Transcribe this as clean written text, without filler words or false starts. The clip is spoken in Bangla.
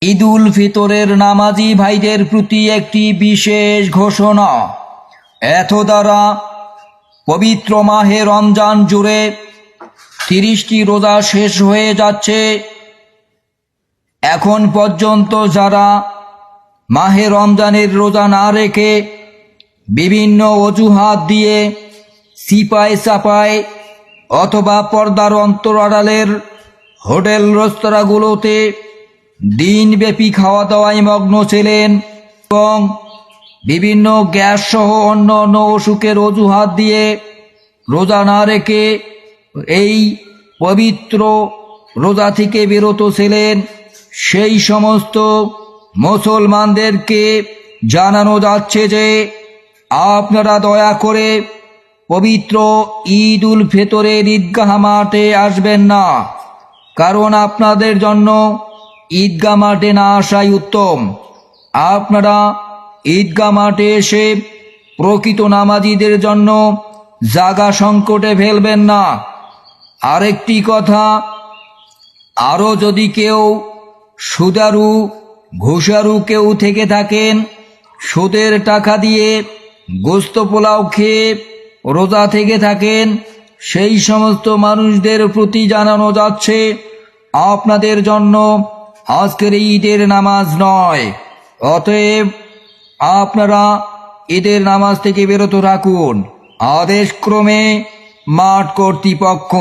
ঈদ উল ফিতরের নামাজি ভাইদের প্রতি একটি বিশেষ ঘোষণা। এত দ্বারা পবিত্র মাহে রমজান জুড়ে 30টি রোজা শেষ হয়ে যাচ্ছে। এখন পর্যন্ত যারা মাহে রমজানের রোজা না রেখে বিভিন্ন অজুহাত দিয়ে সিপাই চাপায় অথবা পর্দার অন্তরালের হোটেল রেস্তোরাঁগুলোতে দিনব্যাপী খাওয়া দাওয়ায় মগ্ন ছিলেন এবং বিভিন্ন গ্যাস সহ অন্য অন্য অসুখের অজুহাত দিয়ে রোজা না রেখে এই পবিত্র রোজা থেকে বিরত ছিলেন, সেই সমস্ত মুসলমানদেরকে জানানো যাচ্ছে যে আপনারা দয়া করে পবিত্র ঈদ উল ফিতরের ঈদগাহ মাঠে আসবেন না, কারণ আপনাদের জন্য ঈদগাহ মাঠে না আসাই উত্তম। আপনারা ঈদগাহ মাঠে এসে প্রকৃত নামাজীদের জন্য জায়গা সংকটে ফেলবেন না। আরেকটি কথা, আরও যদি কেউ সুদারু ঘুষারু কেউ থেকে থাকেন, সুদের টাকা দিয়ে গোস্ত পোলাও খেয়ে রোজা থেকে থাকেন, সেই সমস্ত মানুষদের প্রতি জানানো যাচ্ছে আপনাদের জন্য আজকের ঈদের নামাজ নয়। অতএব আপনারা ঈদের নামাজ থেকে বিরত রাখুন। আদেশক্রমে মাঠ কর্তৃপক্ষ।